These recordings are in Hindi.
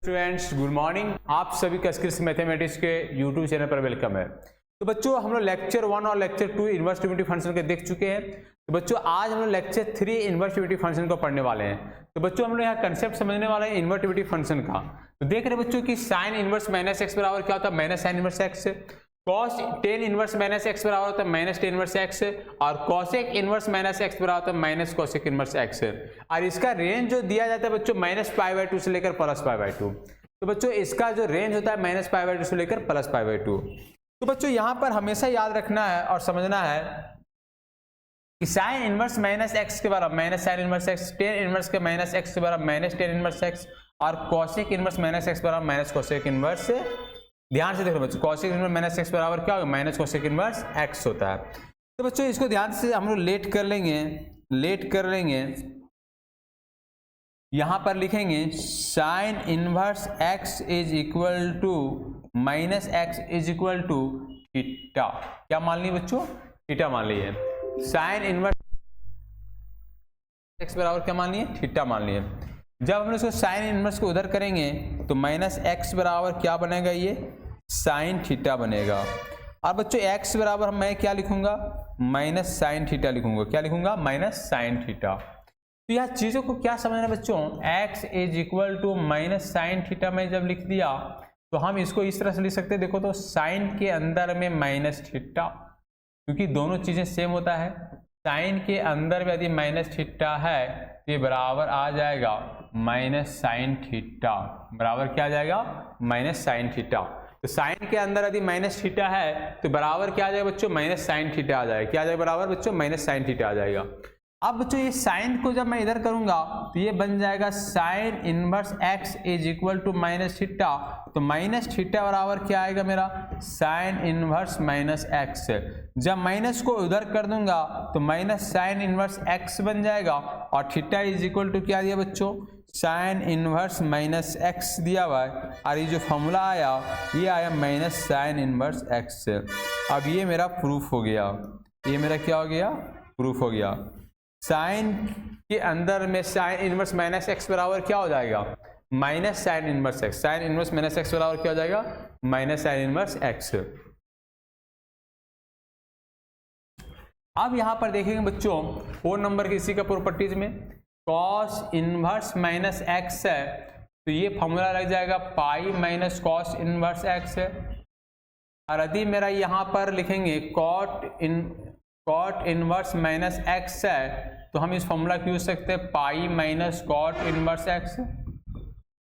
Students good morning. आप सभी का स्किल्स मैथमेटिक्स के यूट्यूब चैनल पर वेलकम है। तो बच्चों हम लोग लेक्चर 1 और लेक्चर 2 इनवर्स डिफरेंशियल फंक्शन के देख चुके हैं। तो बच्चों आज हम लोग लेक्चर 3 इनवर्स डिफरेंशियल फंक्शन को पढ़ने वाले हैं। तो बच्चों हम लोग यहाँ कंसेप्ट समझने वाले हैं इनवर्स डिफरेंशियल फंक्शन का। तो देख रहे बच्चों कि साइन इनवर्स माइनस एक्स बराबर क्या होता है, minus sine inverse x. Cos tan inverse minus x बराबर होता है माइनस टेन इनवर्स एक्स, और कॉसेक इनवर्स माइनस एक्स बराबर होता है माइनस कॉसेक इनवर्स एक्स। और इसका रेंज जो दिया जाता है बच्चों माइनस पाई बाई 2 से लेकर प्लस पाई बाई 2। तो बच्चों इसका जो रेंज होता है माइनस पाई बाई 2 से लेकर प्लस पाई बाई 2। तो बच्चों यहां पर हमेशा याद रखना है और समझना है कि साइन इनवर्स माइनस एक्स के बराबर minus sine inverse x, tan inverse के माइनस एक्स के बराबर माइनस टेन इनवर्स एक्स, और कॉसेक इनवर्स माइनस एक्स बराबर माइनस कॉसेक इनवर्स। ध्यान से देखो बच्चों, कॉसेक इनवर्स माइनस एक्स बराबर क्या होगा, माइनस कॉसेक इनवर्स एक्स होता है। तो बच्चों इसको ध्यान से हम लोग लेट कर लेंगे। यहां पर लिखेंगे sine inverse x is equal to minus x is equal to theta. क्या मान ली बच्चों, थीटा मान ली है। साइन इनवर्स एक्स बराबर क्या मान लिए, थीटा मान लिए। जब हम इसको साइन इनवर्स को उधर करेंगे तो माइनस एक्स बराबर क्या बनेगा, ये साइन थीटा बनेगा। और बच्चों एक्स बराबर मैं क्या लिखूंगा, माइनस साइन थीटा लिखूंगा। क्या लिखूंगा, माइनस साइन थीटा। तो यह चीजों को क्या समझना है बच्चों, x is equal to minus sine theta में जब लिख दिया तो हम इसको इस तरह से लिख सकते हैं। देखो तो साइन के अंदर में माइनस थीटा, क्योंकि दोनों चीजें सेम होता है। साइन के अंदर में यदि माइनस थीटा है तो ये बराबर आ जाएगा माइनस साइन थीटा। बराबर क्या आ जाएगा, माइनस साइन थीटा। तो साइन के अंदर यदि माइनस थीटा है तो बराबर क्या आ जाएगा बच्चों, माइनस साइन थीटा आ जाएगा। क्या आ जाएगा बराबर बच्चों, माइनस साइन थीटा आ जाएगा। अब बच्चों ये साइन को जब मैं इधर करूंगा तो ये बन जाएगा sine inverse x is equal to minus theta. तो माइनस थीटा बराबर क्या आएगा मेरा, साइन इनवर्स माइनस एक्स। जब माइनस को उधर कर दूंगा तो माइनस साइन इनवर्स एक्स बन जाएगा, और थीटा इज इक्वल टू क्या दिया बच्चों, साइन इनवर्स माइनस एक्स दिया हुआ है। और ये जो फॉर्मूला आया ये आया माइनस साइन इनवर्स एक्स। अब ये मेरा प्रूफ हो गया, ये मेरा क्या हो गया, प्रूफ हो गया। साइन के अंदर में साइन इनवर्स माइनस एक्स बराबर क्या हो जाएगा, minus sine inverse x. Sine inverse minus x बराबर क्या हो जाएगा, माइनस साइन इनवर्स एक्स। अब यहां पर देखेंगे बच्चों 4 नंबर की इसी का प्रॉपर्टीज में कॉस इनवर्स माइनस एक्स है तो ये फॉर्मूला लग जाएगा पाई माइनस कॉस इनवर्स एक्स है। और यदि मेरा यहां पर लिखेंगे कॉट इनवर्स माइनस एक्स है तो हम इस फॉर्मूला को यूज सकते हैं pi minus cot inverse x,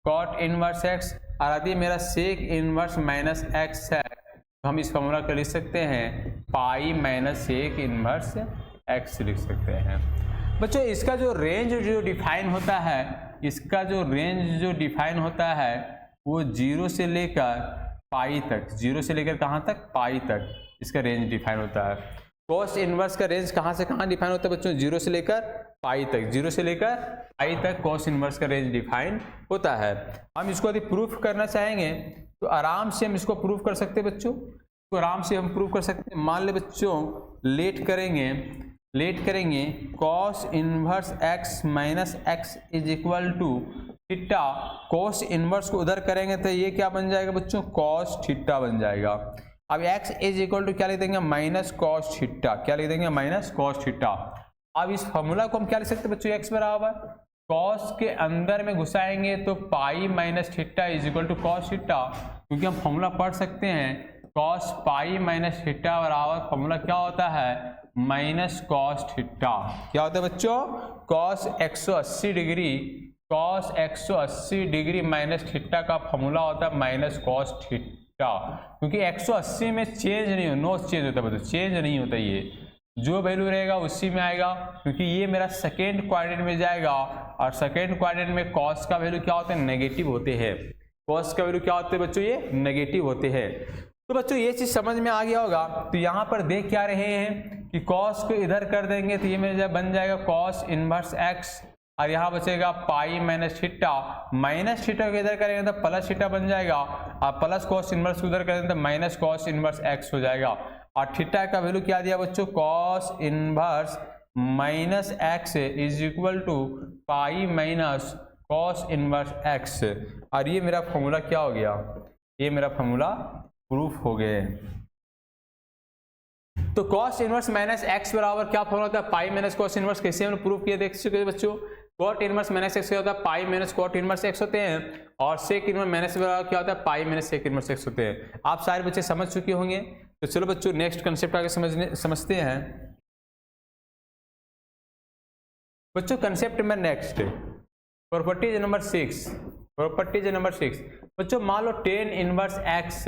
cot inverse x. और यदि मेरा सेक इनवर्स माइनस एक्स है तो हम इस फॉर्मूला को लिख सकते हैं pi minus sec inverse x लिख सकते हैं। बच्चों इसका जो रेंज जो डिफाइन होता है, इसका जो रेंज जो डिफाइन होता है वो 0 से लेकर पाई तक, 0 से लेकर कहाँ तक, पाई तक इसका रेंज डिफाइन होता है। कॉस इनवर्स का रेंज कहाँ से कहाँ डिफाइन होता है बच्चों, 0 से लेकर पाई तक, 0 से लेकर पाई तक कॉस इनवर्स का रेंज डिफाइन होता है। हम इसको यदि प्रूफ करना चाहेंगे तो आराम से हम इसको प्रूफ कर सकते हैं बच्चों, तो आराम से हम प्रूफ कर सकते हैं। मान ले बच्चों लेट करेंगे cos inverse x minus x is equal to theta. Cos inverse को उधर करेंगे तो ये क्या बन जाएगा बच्चों, कॉस थीटा बन जाएगा। अब x इज इक्वल टू क्या लिख देंगे, माइनस कॉस थीटा। क्या लिख देंगे, माइनस कॉस थीटा। अब इस फॉर्मूला को हम क्या लिख सकते हैं बच्चों, x बराबर कॉस के अंदर में घुसाएंगे तो pi minus theta is equal to cos theta, क्योंकि हम फॉर्मूला पढ़ सकते हैं कॉस पाई माइनस थीटा बराबर फॉर्मूला क्या होता है, माइनस कॉस थीटा। क्या होता है बच्चों, cos 180 degree, cos 180 degree minus theta का फॉर्मूला होता है माइनस कॉस थीटा। क्योंकि 180 में चेंज नहीं हो, नो चेंज होता है, चेंज नहीं होता, ये जो वैल्यू रहेगा उसी में आएगा। क्योंकि ये मेरा सेकेंड क्वाड्रेंट में जाएगा, और सेकेंड क्वाड्रेंट में कॉस का वैल्यू क्या होता है, नेगेटिव होते हैं। कॉस का वैल्यू क्या होते हैं बच्चों, ये नेगेटिव होते हैं। तो बच्चों ये चीज समझ में आ गया होगा। तो यहाँ पर देख क्या रहे हैं कि कॉस को इधर कर देंगे तो ये मेरा बन जाएगा कॉस इनवर्स एक्स, और यहाँ बचेगा पाई माइनस थीटा। माइनस थीटा को इधर करेंगे तो प्लस थीटा बन जाएगा, और प्लस कॉस इनवर्स को इधर करेंगे तो माइनस कॉस इनवर्स एक्स हो जाएगा। और थीटा का वैल्यू क्या दिया बच्चों, cos inverse minus x is equal to pi minus cos inverse x, और ये मेरा फॉर्मूला क्या हो गया, ये मेरा फॉर्मूला प्रूफ हो गए। तो कॉस इनवर्स माइनस एक्स बराबर क्या फॉर्मूला होता है, पाई माइनस कॉस इनवर्स। कैसे हमने प्रूफ किया देख चुके बच्चों, कॉट इनवर्स माइनस एक्स क्या होता है, pi minus cot inverse x होते हैं, और सेक इनवर्स माइनस बराबर क्या होता है, pi minus sec inverse x होते हैं। आप सारे बच्चे समझ चुके होंगे। तो चलो बच्चों नेक्स्ट कंसेप्ट आगे समझते हैं बच्चों। Concept number next, properties number 6। Properties number 6 बच्चों, मान लो tan inverse x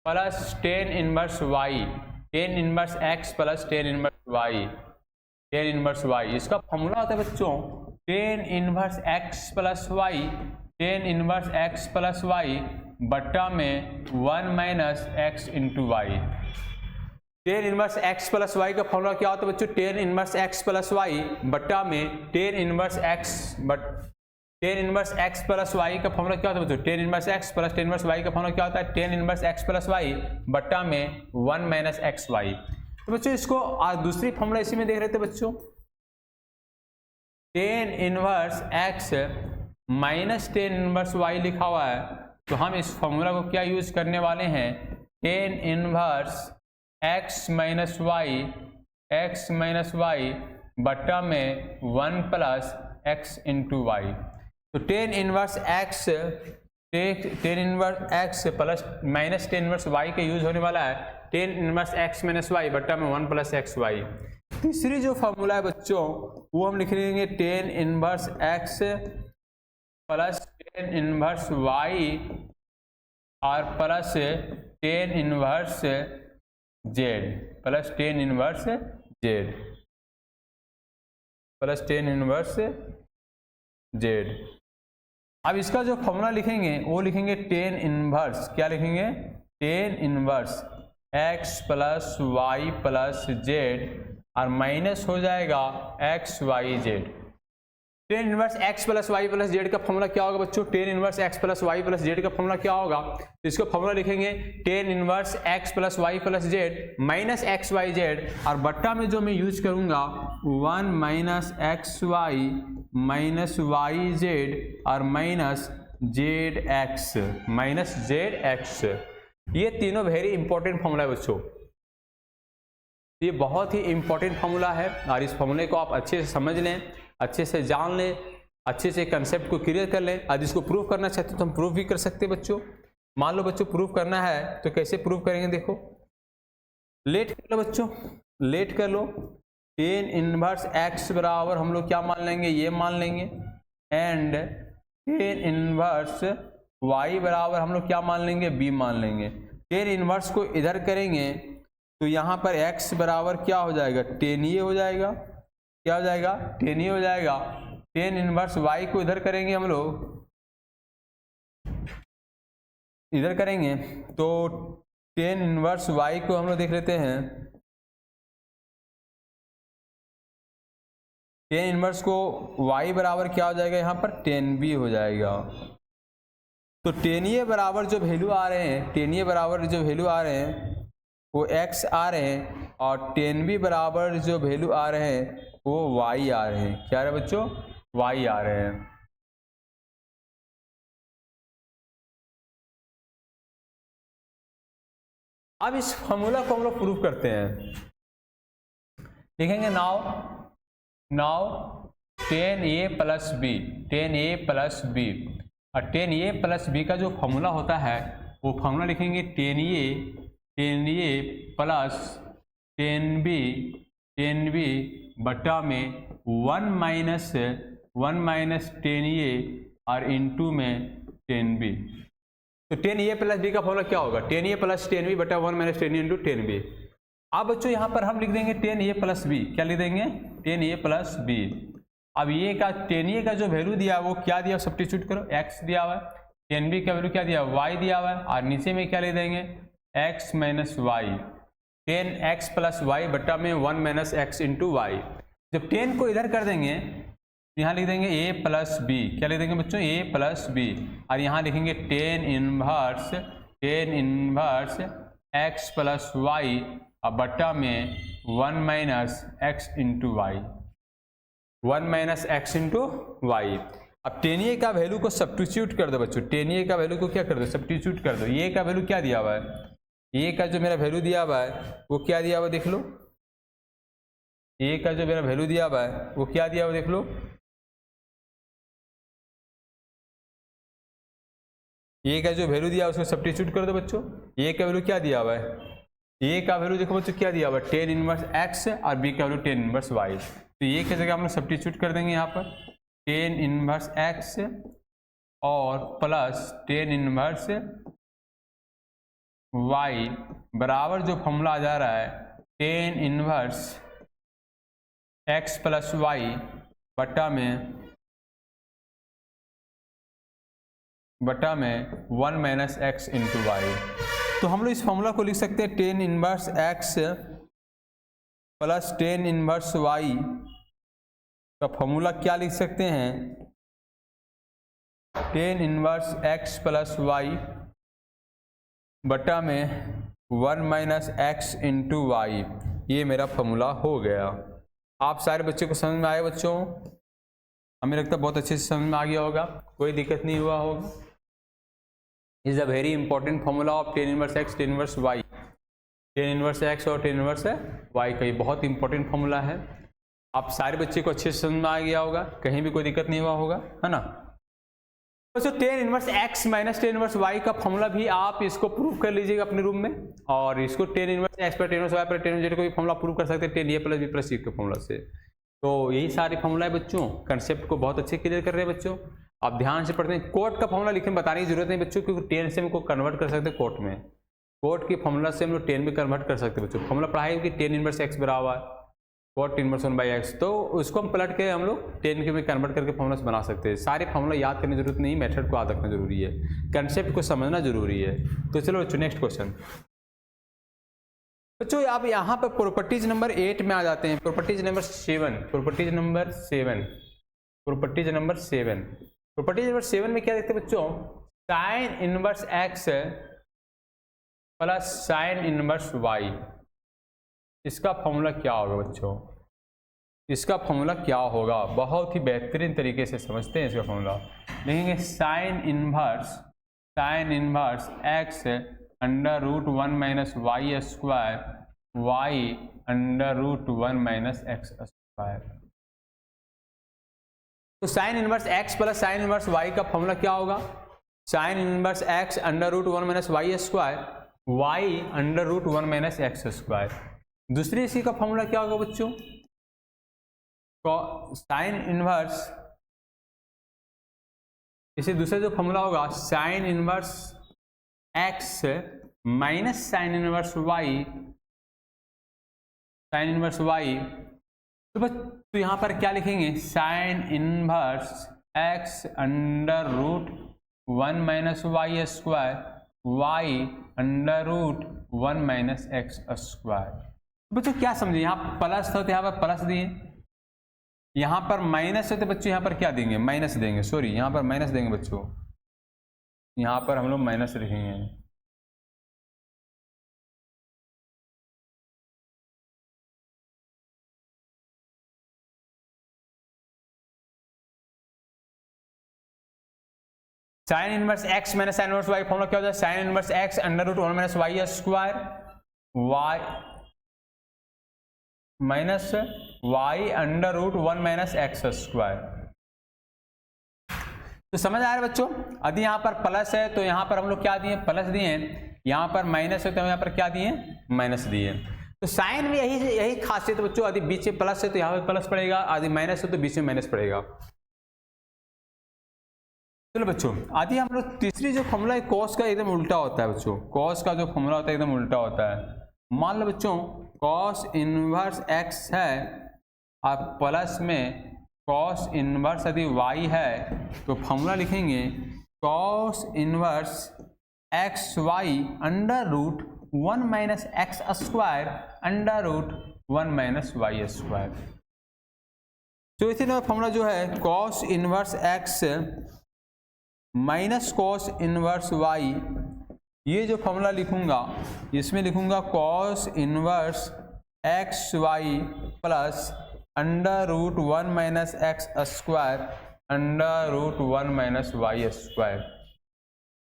plus tan inverse y, tan inverse x plus tan inverse y, tan inverse y, इसका फॉर्मूला होता है बच्चों tan inverse x plus y, tan inverse x plus y बट्टा में 1 minus x into y. Tan inverse x plus y का फॉर्मूला क्या होता है बच्चों, tan inverse x plus y बट्टा में tan inverse x plus y का फॉर्मूला क्या होता है बच्चों, tan inverse x plus tan inverse y का फॉर्मूला क्या होता है, tan inverse x plus y बट्टा में 1 माइनस एक्स वाई। तो बच्चों इसको दूसरी फॉर्मूला इसी में देख रहे थे बच्चों, tan inverse x minus tan inverse y लिखा हुआ है। तो हम इस फॉर्मूला को क्या यूज करने वाले हैं, tan inverse x minus y बट्टा में 1 प्लस एक्स इंटू वाई। तो tan inverse x plus minus tan inverse y का यूज होने वाला है tan inverse x minus y बट्टा में 1 प्लस एक्स वाई। तीसरी जो फॉर्मूला है बच्चों वो हम लिख लेंगे tan inverse x plus tan inverse y और plus tan inverse z, plus tan inverse z, plus tan inverse z. अब इसका जो फॉर्मूला लिखेंगे वो लिखेंगे टेन इनवर्स, क्या लिखेंगे, tan inverse x plus y plus z और माइनस हो जाएगा x y z. Tan inverse x plus y plus z का फॉर्मूला क्या होगा बच्चों, tan inverse x plus y plus z का फॉर्मूला क्या होगा, तो इसको फॉर्मूला लिखेंगे tan inverse x plus y plus z minus x y z, और बट्टा में जो मैं यूज करूंगा 1 minus x y minus y z और माइनस जेड एक्स। ये तीनों वेरी इंपॉर्टेंट फॉर्मूला है बच्चों, ये बहुत ही इंपॉर्टेंट फॉर्मूला है, और इस फॉर्मूले को आप अच्छे से समझ लें, अच्छे से जान लें, अच्छे से कंसेप्ट को क्लियर कर लें। आज इसको प्रूव करना चाहते हो तो हम प्रूव भी कर सकते हैं बच्चों। मान लो बच्चों प्रूव करना है तो कैसे प्रूव करेंगे, देखो लेट कर लो बच्चों, लेट कर लो। टेन इनवर्स एक्स बराबर हम लोग क्या मान लेंगे, ये मान लेंगे, एंड टेन इनवर्स वाई बराबर हम लोग क्या मान लेंगे, बी मान लेंगे। टेन इनवर्स को इधर करेंगे तो यहाँ पर x बराबर क्या हो जाएगा, टेन ये हो जाएगा, क्या हो जाएगा, टेन ये हो जाएगा। टेन इनवर्स y को इधर करेंगे हम लोग, इधर करेंगे तो टेन इनवर्स y को हम लोग देख लेते हैं, टेन इनवर्स को y बराबर क्या हो जाएगा, यहाँ पर टेन बी हो जाएगा। तो टेन ये बराबर जो वैल्यू आ रहे हैं, टेन ये बराबर जो वैल्यू आ रहे हैं वो x आ रहे हैं, और टेन बी बराबर जो वैल्यू आ रहे हैं वो y आ रहे हैं। क्या आ रहे हैं बच्चों, y आ रहे हैं। अब इस फॉर्मूला को हम लोग प्रूव करते हैं, लिखेंगे नाउ टेन ए प्लस बी, टेन ए प्लस बी, और टेन ए प्लस बी का जो फॉर्मूला होता है वो फॉर्मूला लिखेंगे टेन ए प्लस टेन बी बटा में 1 माइनस टेन ए और इंटू में टेन बी। तो टेन ए प्लस बी का फॉर्मूला क्या होगा, टेन ए प्लस टेन बी बटा 1 माइनस टेन ए इंटू टेन बी। अब बच्चों यहाँ पर हम लिख देंगे टेन ए प्लस बी, क्या लिख देंगे, टेन ए प्लस बी। अब ये का टेन ए का जो वैल्यू दिया वो क्या दिया, सब्स्टिट्यूट करो, एक्स दिया हुआ है, टेन बी का वैल्यू क्या दिया, वाई दिया हुआ है, और नीचे में क्या लिख देंगे, x minus y, tan x plus y बट्टा में 1 माइनस एक्स इंटू वाई। जब 10 को इधर कर देंगे यहाँ लिख देंगे ए प्लस बी, क्या लिख देंगे बच्चों, ए प्लस बी, और यहाँ लिखेंगे tan inverse x plus y और बट्टा में 1 minus x into y, 1 minus x into y. अब टेन ए का वैल्यू को सब्स्टिट्यूट कर दो बच्चों, टेन ए का वैल्यू को क्या कर दो, सब्स्टिट्यूट कर दो। ए का वैल्यू क्या दिया हुआ है, ए का जो मेरा वैल्यू दिया हुआ है वो क्या दिया हुआ देख लो, ए का जो मेरा वैल्यू दिया हुआ है वो क्या दिया हुआ देख लो, ए का जो वैल्यू दिया है उसको सब्स्टिट्यूट कर दो बच्चों। ए का वैल्यू क्या दिया हुआ है, ए का वैल्यू देखो बच्चों क्या दिया हुआ है, टेन इनवर्स एक्स और बी का वैल्यू टेन इनवर्स वाई। तो ए की जगह हम लोग सब्स्टिट्यूट कर देंगे यहाँ पर टेन इनवर्स एक्स और प्लस टेन इनवर्स वाई बराबर जो फॉर्मूला आ जा रहा है tan inverse x plus y बटा में 1 माइनस एक्स इंटू वाई। तो हम लोग इस फॉर्मूला को लिख सकते हैं tan inverse x plus tan inverse y का फॉर्मूला क्या लिख सकते हैं, tan inverse x plus y बटा में 1 माइनस एक्स इंटू वाई। ये मेरा फॉर्मूला हो गया। आप सारे बच्चों को समझ में आए बच्चों, हमें लगता है बहुत अच्छे से समझ में आ गया होगा, कोई दिक्कत नहीं हुआ होगा। Is a very important formula of tan inverse x tan inverse y, tan inverse x और टेन इनवर्स वाई का ये बहुत इंपॉर्टेंट फॉर्मूला है। आप सारे बच्चे को अच्छे से समझ में आ गया होगा, कहीं भी कोई दिक्कत नहीं हुआ होगा, है ना। तो tan inverse x minus tan inverse y का फॉर्मूला भी आप इसको प्रूव कर लीजिएगा अपने रूम में, और इसको टेन इनवर्स एक्स पर टेन इनवर्स वाई पर टेन जेड को भी फॉर्मूला प्रूव कर सकते हैं टेन ए प्लस बी प्लस सी के फॉर्मूला से। तो यही सारे फॉर्मूला है बच्चों, कंसेप्ट को बहुत अच्छे क्लियर कर रहे हैं बच्चों। आप ध्यान से पढ़ते हैं, कोट का फॉर्मूला लिखने में बताने की जरूरत नहीं बच्चों, क्योंकि टेन से हम को कन्वर्ट कर सकते हैं कोट में, कोट के फॉर्मूला से हम लोग टेन में कन्वर्ट कर सकते हैं बच्चों। फॉर्मूला पढ़ाई कि टेन इनवर्स एक्स बराबर कोट इनवर्स 1 बाई एक्स, तो उसको हम पलट के हम लोग टेन के में कन्वर्ट करके फॉर्मूला बना सकते हैं। सारे फॉर्मूला याद करने की जरूरत नहीं, मेथड को याद रखना जरूरी है, कंसेप्ट को समझना जरूरी है। तो चलो बच्चों नेक्स्ट क्वेश्चन। बच्चों आप यहाँ पर प्रॉपर्टीज नंबर 8 में आ जाते हैं, properties number 7, properties number 7, properties number 7, properties number 7 में क्या देखते हैं बच्चों, sine inverse x plus sine inverse y, इसका फॉर्मूला क्या होगा बच्चों, इसका फॉर्मूला क्या होगा, बहुत ही बेहतरीन तरीके से समझते हैं इसका फॉर्मूला। लिखेंगे sine inverse x under root 1 minus y square y under root 1 minus x square. तो sine inverse x plus sine inverse y का फॉर्मूला क्या होगा, sine inverse x under root 1 minus y square y under root 1 minus x square. दूसरी इसी का फॉर्मूला क्या होगा बच्चों, साइन इनवर्स, इसे दूसरा जो फॉर्मूला होगा sine inverse x minus sine inverse y, sine inverse y. तो यहां पर क्या लिखेंगे, sine inverse x under root 1 minus y square y under root 1 minus x square. बच्चों क्या समझे, यहाँ प्लस था तो यहाँ पर प्लस दिए, यहाँ पर माइनस है तो बच्चों यहाँ पर क्या देंगे, माइनस देंगे, सॉरी यहाँ पर माइनस देंगे बच्चों, यहाँ पर हम लोग माइनस लिखेंगे। Sine inverse x minus sine inverse y formula क्या होता है, sine inverse x under root 1 minus y square y minus y under root 1 minus x square. तो समझ आ रहा है बच्चों। यदि यहाँ पर प्लस है तो यहाँ पर हम लोग क्या दिए, प्लस दिए, यहाँ पर माइनस है तो यहाँ पर क्या दिए, माइनस दिए। तो साइन में यही खासियत बच्चों, यदि बीच में प्लस है तो यहाँ पर प्लस पड़ेगा, यदि माइनस है तो बीच में माइनस पड़ेगा। चलो बच्चों आदि हम लोग तीसरी जो फॉर्मूला है कॉस का एकदम उल्टा होता है बच्चों, कॉस का जो फॉर्मूला होता है एकदम उल्टा होता है। मान लो बच्चों कॉस इनवर्स एक्स है और प्लस में कॉस इनवर्स यदि वाई है तो फॉर्मूला लिखेंगे cos inverse x y under root 1 minus x square under root 1 minus y square. तो इसी तरह फॉर्मूला जो है cos inverse x minus cos inverse y, ये जो फॉर्मूला लिखूंगा इसमें लिखूंगा cos inverse x y plus under root 1 minus x square under root 1 minus y square.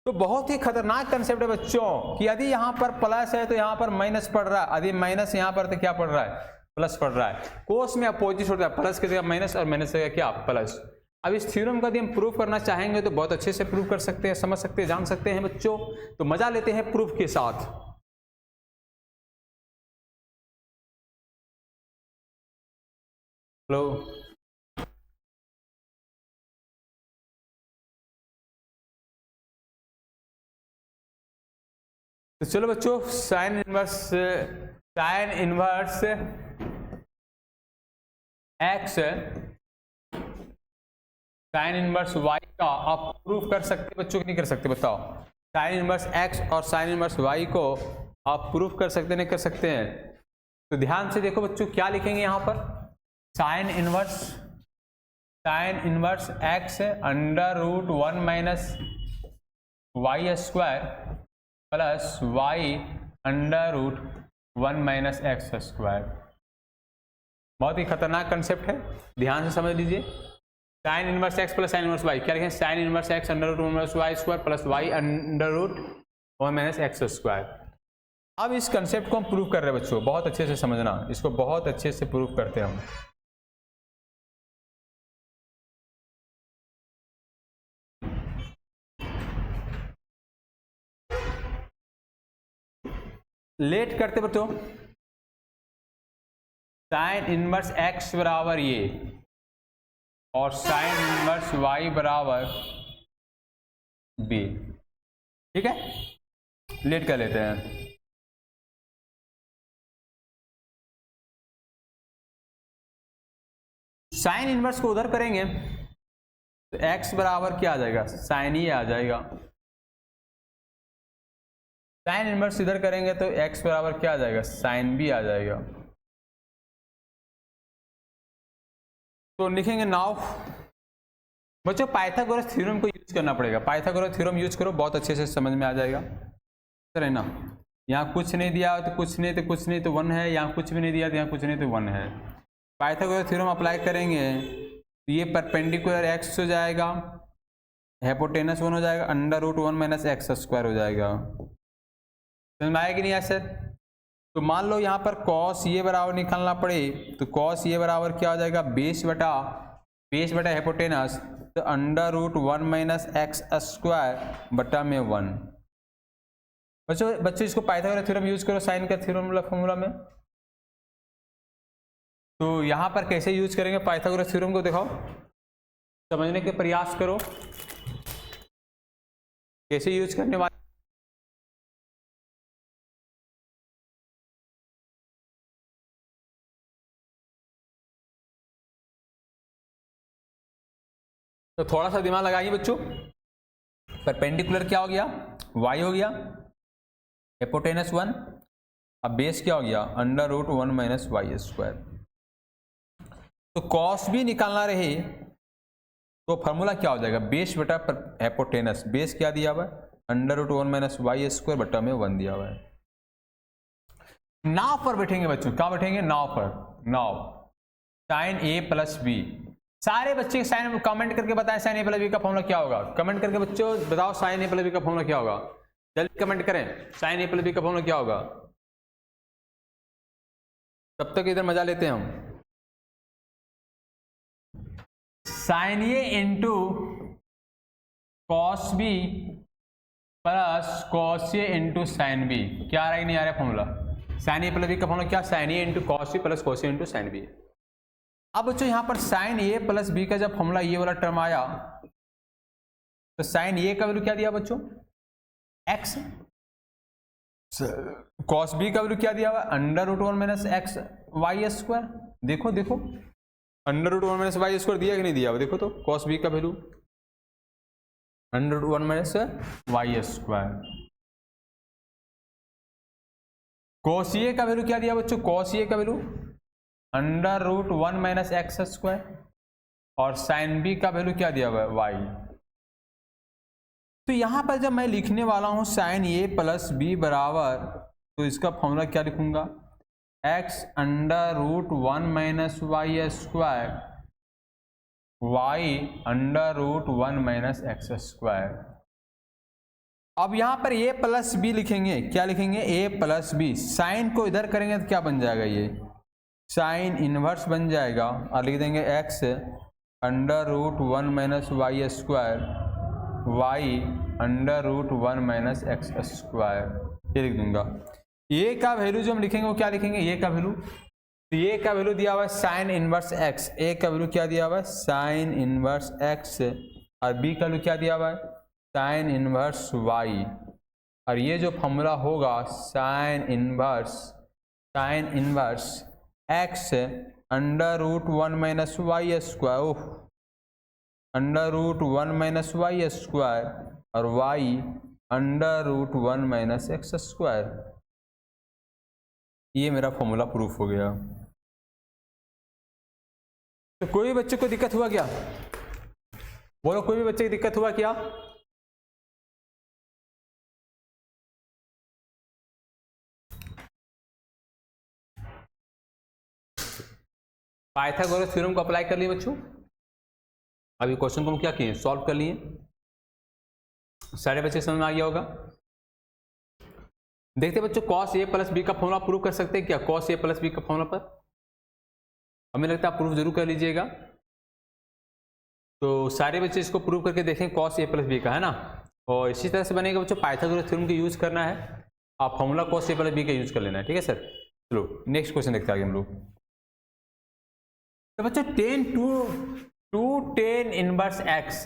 तो बहुत ही खतरनाक कंसेप्ट है बच्चों कि यदि यहाँ पर प्लस है तो यहाँ पर माइनस पड़ रहा है, यदि माइनस यहाँ पर तो क्या पड़ रहा है, प्लस पड़ रहा है। कोस में अपोजिट होता है, प्लस की जगह माइनस और माइनस की जगह क्या, प्लस। अब इस थ्योरम का यदि हम प्रूफ करना चाहेंगे तो बहुत अच्छे से प्रूफ कर सकते हैं, समझ सकते हैं, जान सकते हैं बच्चों। तो मजा लेते हैं प्रूफ के साथ। हेलो, तो चलो बच्चों, sine inverse x sine inverse y का आप प्रूफ कर सकते बच्चों कि नहीं कर सकते, बताओ। साइन इनवर्स एक्स और साइन इनवर्स वाई को आप प्रूफ कर सकते नहीं कर सकते हैं? तो ध्यान से देखो बच्चों, क्या लिखेंगे यहाँ पर, sine inverse x under root 1 minus y square plus y under root 1 minus x square. बहुत ही खतरनाक कंसेप्ट है, ध्यान से समझ लीजिए। Sine inverse x plus sine inverse y, क्या लिखें, sine inverse x under root 1 minus y square plus y under root 1 minus x square. अब इस कंसेप्ट को हम प्रूव कर रहे हैं बच्चों, बहुत अच्छे से समझना, इसको बहुत अच्छे से प्रूव करते हैं हम। लेट करते बच्चों, साइन इनवर्स एक्स बराबर ये और साइन इनवर्स वाई बराबर बी, ठीक है। लेट कर लेते हैं। साइन इनवर्स को उधर करेंगे तो x बराबर क्या आ जाएगा, साइन ही आ जाएगा। साइन इनवर्स इधर करेंगे तो x बराबर क्या आ जाएगा, साइन भी आ जाएगा। तो लिखेंगे नाउ बच्चों, पाइथागोरस थ्योरम को यूज करना पड़ेगा। पाइथागोरस थ्योरम यूज करो, बहुत अच्छे से समझ में आ जाएगा, है ना। यहाँ कुछ नहीं दिया तो कुछ नहीं तो कुछ नहीं तो 1 है, यहाँ कुछ भी नहीं दिया तो यहाँ कुछ नहीं तो 1 है। पाइथागोरस थ्योरम अप्लाई करेंगे तो ये परपेंडिकुलर x हो जाएगा, हाइपोटेनस 1 हो जाएगा, under root 1 minus x square हो जाएगा। समझ में आया कि नहीं आया सर? तो मान लो यहाँ पर कॉस ये बराबर निकालना पड़े तो कॉस ये बराबर क्या हो जाएगा, बेस बटा हाइपोटेनस, तो under root 1 minus x square बटा में 1। बच्चों इसको पाइथागोरस थ्योरम यूज करो साइन का थ्योरम फॉर्मूला में। तो यहाँ पर कैसे यूज करेंगे पाइथागोरस थ्योरम को दिखाओ, समझने के प्रयास करो कैसे यूज करने वाले। तो थोड़ा सा दिमाग लगाइए बच्चों। परपेंडिकुलर क्या हो गया, y हो गया, हाइपोटेनस 1, अब बेस क्या हो गया, under root 1 minus y square. तो कॉस भी निकालना रहे तो फॉर्मूला क्या हो जाएगा, बेस बटा हाइपोटेनस, बेस क्या दिया हुआ है, under root 1 minus y square बटा में 1 दिया हुआ है। नाव पर बैठेंगे बच्चों, क्या बैठेंगे, नाव पर। नाव साइन ए प्लस बी, सारे बच्चे साइन कमेंट करके बताएं साइन ए प्लस बी का फॉर्मूला क्या होगा। कमेंट करके बच्चों बताओ साइन ए प्लस बी का फॉर्मूला क्या होगा, जल्दी कमेंट करें, साइन ए प्लस बी का फॉर्मूला क्या होगा। तब तक इधर मजा लेते हैं हम। Sine A into cos B plus cos A into sine B, क्या आ रहा है नहीं आ रहा है formula. Sine A plus B का फॉर्मूला क्या, sine A into cos B plus cos A into sine B. अब बच्चों यहाँ पर साइन ए प्लस बी का जब फॉर्मूला ये वाला टर्म आया तो साइन ए का वैल्यू क्या दिया बच्चों, x, कॉस बी का वैल्यू क्या दिया हुआ, under root 1 minus x y square. देखो देखो under root 1 minus y square दिया कि नहीं दिया हुआ, देखो तो कॉस बी का value under root 1 minus y square. Cos A का वैल्यू क्या दिया बच्चों, कॉस ए का value under root 1 minus x square, और साइन बी का वैल्यू क्या दिया हुआ है, वाई। तो यहां पर जब मैं लिखने वाला हूं साइन ए प्लस बी बराबर, तो इसका फॉर्मूला क्या लिखूंगा, x under root 1 minus y square y under root 1 minus x square. अब यहाँ पर ए प्लस बी लिखेंगे, क्या लिखेंगे, ए प्लस बी। साइन को इधर करेंगे तो क्या बन जाएगा, ये साइन इनवर्स बन जाएगा और लिख देंगे x under root 1 minus y square, y under root 1 minus x square, ये लिख दूंगा। ये का वैल्यू जो हम लिखेंगे वो क्या लिखेंगे, ये का वैल्यू, तो ये का वैल्यू दिया हुआ है साइन इनवर्स एक्स, ए का वैल्यू क्या दिया हुआ है साइन इनवर्स एक्स, और बी का वैल्यू क्या दिया हुआ है साइन इनवर्स वाई, और ये जो फॉर्मूला होगा sine inverse x under root 1 minus y square, under root 1 minus y square, और y under root 1 minus x square. ये मेरा फॉर्मूला प्रूफ हो गया। तो कोई भी बच्चे को दिक्कत हुआ क्या, बोलो, कोई भी बच्चे की दिक्कत हुआ क्या? पाइथागोरस थ्योरम को अप्लाई कर लिए बच्चों? अभी क्वेश्चन को हम क्या किए, सॉल्व कर लिए। सारे बच्चे समझ में आ गया होगा। देखते बच्चों, कॉस ए प्लस बी का फॉर्मूला प्रूव कर सकते हैं क्या, कॉस ए प्लस बी का फॉर्मूला पर हमें लगता है प्रूफ जरूर कर लीजिएगा। तो सारे बच्चे इसको प्रूव करके देखें, कॉस ए प्लस बी का, है ना। और इसी तरह से बनेगा बच्चों, पाइथागोरस थ्योरम को यूज करना है, आप formula cos A plus B का यूज कर लेना है, ठीक है सर। चलो नेक्स्ट क्वेश्चन देखते हैं आगे हम लोग। तो बच्चों two tan inverse x,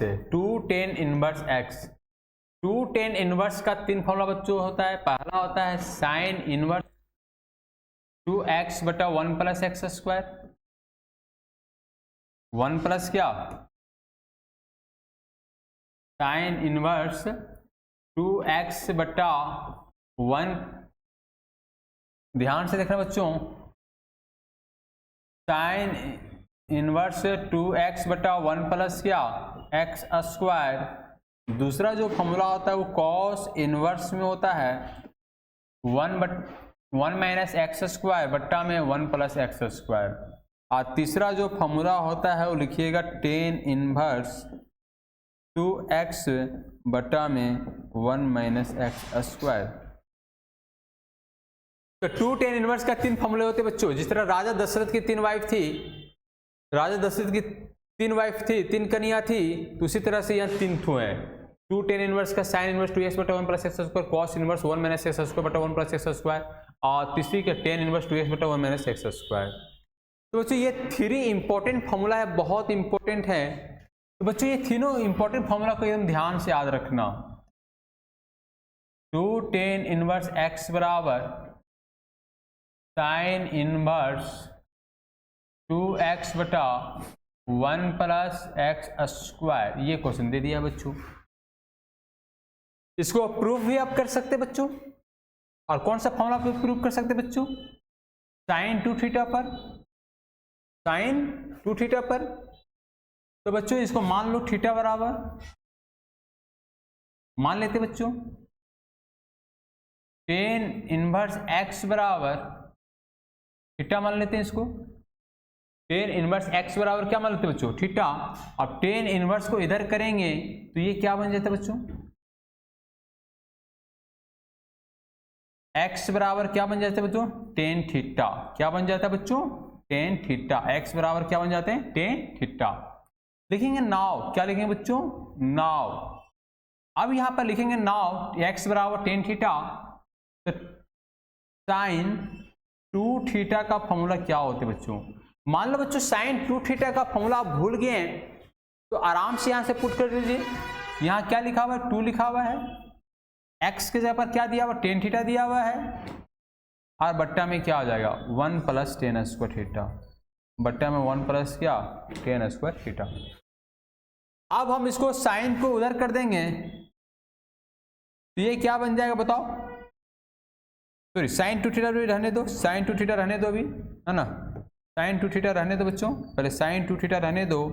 two tan inverse का 3 फॉर्मूला बच्चों होता है। पहला होता है साइन इनवर्स 2x बटा 1 प्लस एक्स स्क्वायर, 1 प्लस क्या साइन इनवर्स 2x बटा 1, ध्यान से देखना बच्चों, साइन इनवर्स 2x बटा 1 प्लस क्या एक्स स्क्वायर। दूसरा जो फॉर्मूला होता है वो कॉस इनवर्स में होता है 1 माइनस एक्स स्क्वायर बट्टा में 1 प्लस एक्स स्क्वायर। और तीसरा जो फॉर्मूला होता है वो लिखिएगा टेन इनवर्स 2x बट्टा में 1 माइनस एक्स स्क्वायर। तो 2 टेन इनवर्स का 3 फॉर्मूले होते बच्चों। जिस तरह राजा दशरथ की 3 वाइफ थी, राजा दशरथ की 3 वाइफ थी, 3 कन्या थी, तो उसी तरह से यहाँ 3 ठो है। 2 टेन इनवर्स का साइन इनवर्स 2x बटा 1 plus x square, cos inverse 1 minus x square बटा 1 प्लस एक्स स्क्वायर, और तीसरी का टेन इनवर्स 2x बटा 1 माइनस एक्स स्क्वायर। तो बच्चों ये 3 इंपॉर्टेंट फॉर्मूला है, बहुत इंपॉर्टेंट है। तो बच्चों ये तीनों इंपॉर्टेंट फॉर्मूला को एकदम ध्यान से याद रखना। 2 टेन इनवर्स एक्स बराबर साइन इनवर्स 2x बटा 1 प्लस एक्स स्क्वायर, ये क्वेश्चन दे दिया बच्चों। इसको प्रूफ भी आप कर सकते बच्चों। और कौन सा फॉर्मूला प्रूफ कर सकते बच्चों, साइन 2 थीटा पर, साइन 2 थीटा पर। तो बच्चों इसको मान लो थीटा बराबर, मान लेते बच्चों टेन इनवर्स एक्स बराबर थीटा मान लेते हैं इसको। टेन इनवर्स एक्स बराबर क्या मान लेते हैं बच्चों, थीटा। अब टेन इनवर्स को इधर करेंगे तो ये क्या बन जाता है बच्चों, एक्स बराबर क्या बन जाता है बच्चों, टेन थीटा। क्या बन जाता है बच्चों, टेन थीटा। एक्स बराबर क्या बन जाते हैं, टेन थीटा। लिखेंगे नाउ, क्या लिखेंगे बच्चों, नाउ। अब यहां पर लिखेंगे नाउ एक्स बराबर टेन थीटा, तो साइन 2 थीटा का फॉर्मूला क्या होते बच्चों। मान लो बच्चों साइन 2 थीटा का फॉर्मूला आप भूल गए तो आराम से यहां से पुट कर दीजिए। यहां क्या लिखा हुआ है, 2 लिखा हुआ है, एक्स के जगह पर क्या दिया हुआ, टेन थीटा दिया हुआ है, और बट्टा में क्या आ जाएगा 1 प्लस टेन स्क्वायर थीटा, बट्टा में 1 प्लस क्या टेन स्क्वायर थीटा। अब हम इसको साइन को उधर कर देंगे तो ये क्या बन जाएगा बताओ, सॉरी साइन 2 थीटा भी रहने दो, साइन 2 थीटा रहने दो अभी, है ना, साइन 2 थीटा रहने दो बच्चों, पहले साइन 2 थीटा रहने दो,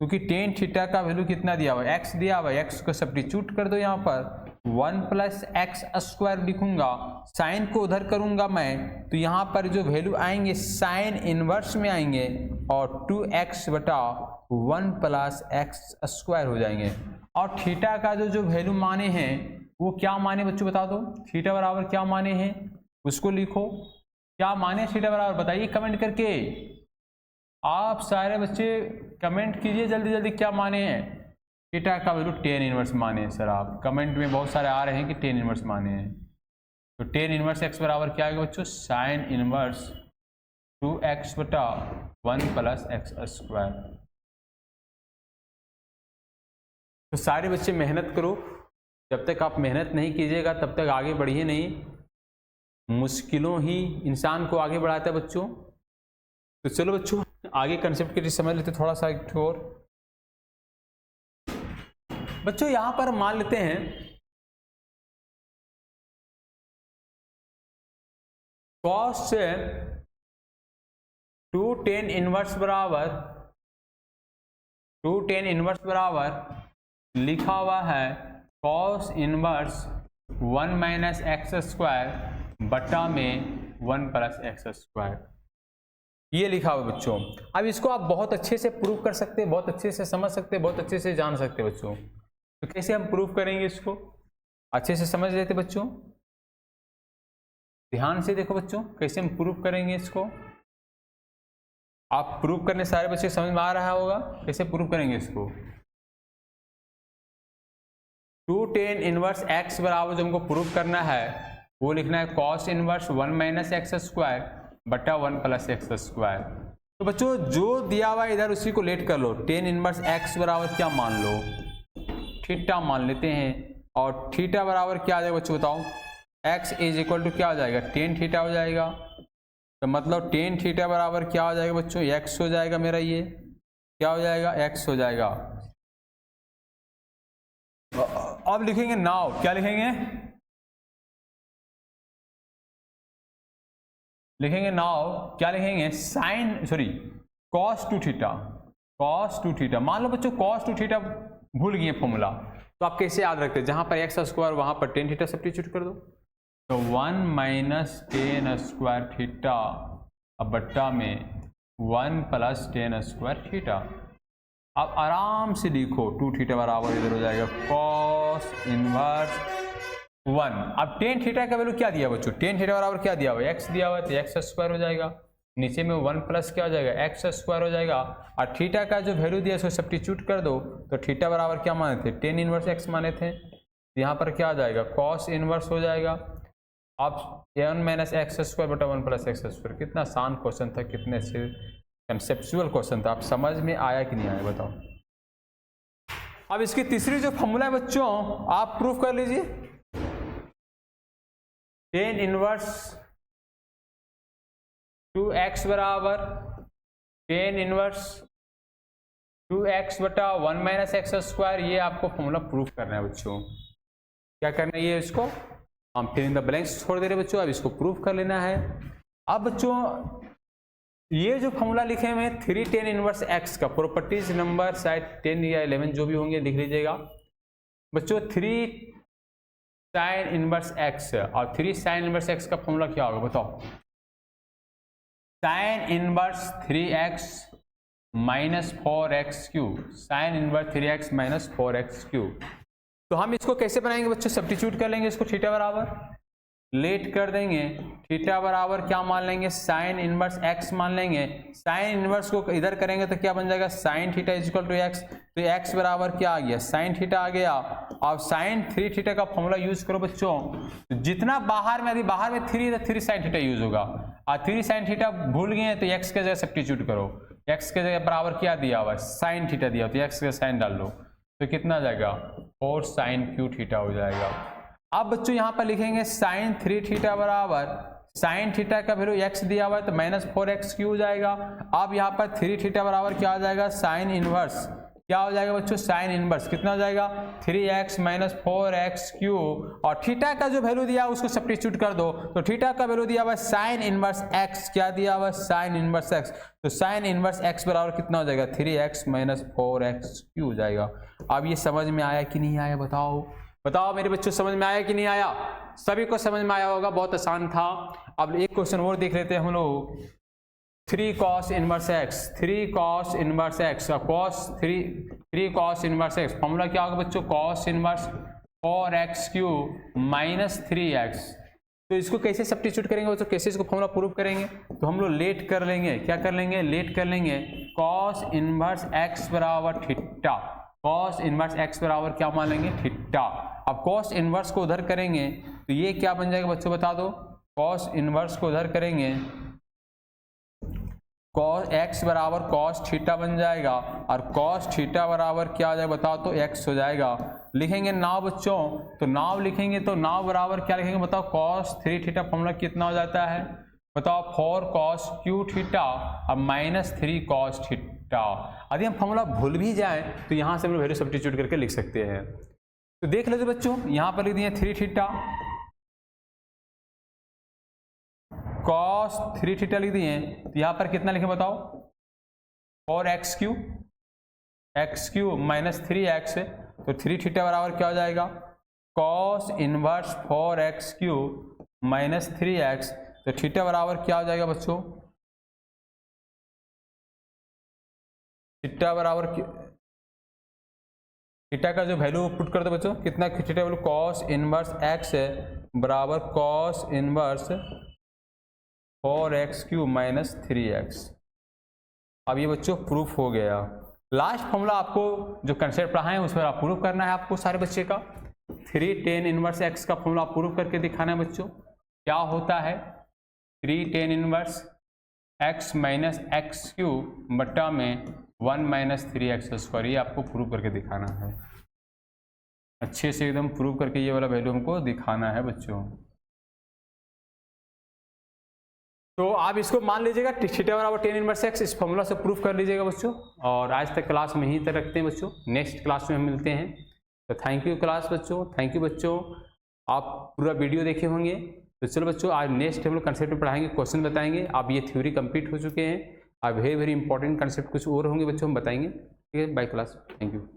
क्योंकि टेन थीटा का वैल्यू कितना दिया हुआ है, एक्स दिया हुआ है, एक्स को सब्स्टिट्यूट कर दो यहाँ पर, 1 प्लस एक्स स्क्वायर लिखूंगा, साइन को उधर करूंगा मैं तो यहाँ पर जो वैल्यू आएंगे साइन इनवर्स में आएंगे और 2x बटा 1 प्लस एक्स स्क्वायर हो जाएंगे। और थीटा का जो वैल्यू माने हैं वो क्या माने बच्चों बता दो, थीटा बराबर क्या माने हैं उसको लिखो, क्या माने थीटा बराबर बताइए कमेंट करके। आप सारे बच्चे कमेंट कीजिए जल्दी जल्दी, क्या माने हैं थीटा का वैल्यू टेन इनवर्स माने हैं सर। आप कमेंट में बहुत सारे आ रहे हैं कि टेन इनवर्स माने हैं, तो टेन इनवर्स एक्स बराबर क्या आएगा बच्चों, साइन इनवर्स 2x बटा 1 प्लस एक्स स्क्वायर। तो सारे बच्चे मेहनत करो, जब तक आप मेहनत नहीं कीजिएगा तब तक आगे बढ़िए नहीं, मुश्किलों ही इंसान को आगे बढ़ाता है बच्चों। तो चलो बच्चों आगे कंसेप्ट के लिए समझ लेते थोड़ा सा एक और। बच्चों यहां पर मान लेते हैं cos से 2 tan इनवर्स बराबर लिखा हुआ है cos inverse 1 minus x square बटा में 1 प्लस एक्स स्क्वायर, ये लिखा हुआ बच्चों। अब इसको आप बहुत अच्छे से प्रूव कर सकते हैं, बहुत अच्छे से समझ सकते हैं, बहुत अच्छे से जान सकते हैं बच्चों। तो कैसे हम प्रूव करेंगे इसको, अच्छे से समझ लेते बच्चों, ध्यान से देखो बच्चों कैसे हम प्रूव करेंगे इसको। आप प्रूव करने सारे बच्चे समझ में आ रहा होगा कैसे प्रूव करेंगे इसको। 2 tan इनवर्स एक्स बराबर जो हमको प्रूव करना है वो लिखना है cos inverse 1 minus x square बटा 1 प्लस एक्स स्क्वायर। तो बच्चों जो दिया हुआ है इधर उसी को लेट कर लो, tan इनवर्स एक्स बराबर क्या मान लो, थीटा मान लेते हैं। और थीटा बराबर क्या आ जाएगा बच्चों बताओ, x इज इक्वल टू क्या हो जाएगा, tan थीटा हो जाएगा। तो मतलब tan थीटा बराबर क्या हो जाएगा बच्चों, x हो जाएगा मेरा, ये क्या हो जाएगा, x हो जाएगा। अब लिखेंगे नाउ, क्या लिखेंगे नाउ क्या लिखेंगे, cos 2 थीटा। मान लो बच्चों cos 2 थीटा भूल गए फॉर्मूला, तो आप कैसे याद रखते हैं, जहां पर एक्स स्क्वायर वहां पर tan थीटा सब्स्टिट्यूट कर दो। तो 1 माइनस tan स्क्वायर थीटा अब बट्टा में 1 प्लस tan स्क्वायर थीटा। अब आराम से लिखो 2 थीटा बराबर इधर हो जाएगा cos इनवर्स 1। अब tan थीटा का वैल्यू क्या दिया बच्चों, tan थीटा बराबर क्या दिया हुआ है, x दिया हुआ है, तो एक्स स्क्वायर हो जाएगा, नीचे में 1 प्लस क्या हो जाएगा, एक्स स्क्वायर हो जाएगा। और थीटा का जो वैल्यू दिया उसको सब्स्टिट्यूट कर दो, तो थीटा बराबर क्या माने थे, tan इनवर्स x माने थे, यहाँ पर क्या आ जाएगा cos इनवर्स हो जाएगा। अब 1 माइनस एक्स स्क्वायर बटा 1 प्लस एक्स स्क्वायर। कितना आसान क्वेश्चन था, कितने अच्छे कंसेप्चुअल क्वेश्चन था, आप समझ में आया कि नहीं आया बताओ। अब इसकी तीसरी जो फॉर्मूला है बच्चों आप प्रूफ कर लीजिए, tan इनवर्स 2x बराबर tan इनवर्स 2x बटा 1 माइनस एक्स स्क्वायर, ये आपको फॉर्मूला प्रूफ करना है बच्चों। क्या करना है, ये इसको हम फिर इन द ब्लैंक्स छोड़ दे रहे बच्चों, अब इसको प्रूफ कर लेना है। अब बच्चों ये जो फॉर्मूला लिखे हुए हैं 3 tan इनवर्स x का, प्रॉपर्टीज नंबर शायद 10 या 11 जो भी होंगे लिख लीजिएगा बच्चों। 3 sin इनवर्स x और 3 sin इनवर्स x का फॉर्मूला क्या होगा बताओ, sin inverse 3x minus 4x cube, sin inverse 3x minus 4x cube. तो हम इसको कैसे बनाएंगे बच्चों, सब्स्टिट्यूट कर लेंगे इसको, थीटा बराबर लेट कर देंगे, थीटा बराबर क्या मान लेंगे, sin इनवर्स x मान लेंगे। sin इनवर्स को इधर करेंगे तो क्या बन जाएगा, sin theta is equal to x, तो x बराबर क्या आ गया, sin थीटा आ गया। अब sin 3 थीटा का फॉर्मूला यूज करो बच्चों, तो जितना बाहर में, यदि बाहर में 3 तो 3 sin थीटा यूज होगा, और 3 sin थीटा भूल गए तो x के जगह सब्स्टिट्यूट करो, x के जगह बराबर क्या दिया हुआ है, sin थीटा दिया, तो x के साइन डाल लो, तो कितना आ जाएगा 4 sin क्यू थीटा हो जाएगा। अब बच्चों यहाँ पर लिखेंगे sin 3 थीटा बराबर sin थीटा का वैल्यू x दिया हुआ है तो माइनस 4x क्यू हो जाएगा। अब यहाँ पर 3 थीटा बराबर क्या हो जाएगा, sin इनवर्स क्या हो जाएगा बच्चों, sin इनवर्स कितना हो जाएगा 3x माइनस 4x क्यू, और थीटा का जो वैल्यू दिया उसको सब्स्टिट्यूट कर दो, तो थीटा का वैल्यू दिया हुआ है sin इनवर्स x, क्या दिया हुआ है sin इनवर्स x, तो sin इनवर्स x बराबर कितना हो जाएगा 3x माइनस 4x क्यू हो जाएगा। अब ये समझ में आया कि नहीं आया बताओ, बताओ मेरे बच्चों समझ में आया कि नहीं आया? सभी को समझ में आया होगा, बहुत आसान था। अब एक क्वेश्चन और देख लेते हैं हम लोग। 3 cos inverse x, 3 cos inverse x, three cos inverse x, formula क्या होगा बच्चों? cos inverse 4x³ minus 3x। तो इसको कैसे सब्स्टिट्यूट करेंगे बच्चों, कैसे इसको फॉर्मूला प्रूव करेंगे? तो हम लोग लेट कर लेंगे, क्या कर लेंगे? लेट कर लेंगे cos इनवर्स x बराबर थीटा, cos इनवर्स x बराबर क्या मान लेंगे? थीटा। अब cos इनवर्स को उधर करेंगे तो ये क्या बन जाएगा बच्चों, बता दो। cos इनवर्स को उधर करेंगे, cos x बराबर cos थीटा बन जाएगा, और cos थीटा बराबर क्या आ जाएगा बताओ तो? x हो जाएगा। लिखेंगे नाव बच्चों, तो नाव लिखेंगे तो नाव बराबर क्या लिखेंगे बताओ? cos 3 theta. फॉर्मूला कितना हो जाता है बताओ? 4 cos क्यू थीटा अब माइनस 3 cos थीटा। यदि हम फॉर्मूला भूल भी जाए तो यहाँ से हम लोग वैल्यू सब्स्टिट्यूट करके लिख सकते हैं। तो देख लीजिए बच्चों, यहाँ पर लिख दिए 3 थीटा, cos 3 थीटा लिख दिए, तो यहाँ पर कितना लिखे बताओ? 4x³ x³ माइनस 3x, तो 3 थीटा बराबर क्या हो जाएगा? cos inverse 4x³ minus 3x, तो थीटा बराबर क्या हो जाएगा बच्चों? थीटा बराबर थीटा का जो वैल्यू पुट कर दो बच्चों, कितना theta value? cos inverse x है बराबर cos inverse 4x³ minus 3x। अब ये बच्चों प्रूफ हो गया। लास्ट फॉर्मूला आपको जो कंसेप्ट पढ़ाए हैं उस पर आप प्रूफ करना है आपको सारे बच्चे का। 3 tan इनवर्स x का फॉर्मूला प्रूफ करके दिखाना है बच्चों। क्या होता है? 3 tan inverse x minus x³ बट्टा में 1 माइनस 3x², ये आपको प्रूफ करके दिखाना है। अच्छे से एकदम प्रूफ करके ये वाला वैल्यू हमको दिखाना है बच्चों। तो आप इसको मान लीजिएगा थीटा बराबर tan इनवर्स x, इस फॉर्मूला से प्रूफ कर लीजिएगा बच्चों। और आज तक क्लास में यहीं तक रखते हैं बच्चों, नेक्स्ट क्लास में हम मिलते हैं। तो थैंक यू क्लास बच्चों, थैंक यू बच्चों, आप पूरा वीडियो देखे होंगे। तो चलो बच्चों, आज नेक्स्ट हम लोग कंसेप्ट पढ़ाएंगे, क्वेश्चन बताएंगे। अब ये थ्योरी कंप्लीट हो चुके हैं, अब वेरी वेरी इंपॉर्टेंट कंसेप्ट कुछ और होंगे बच्चों, हम बताएंगे। ठीक है, बाय क्लास, थैंक यू।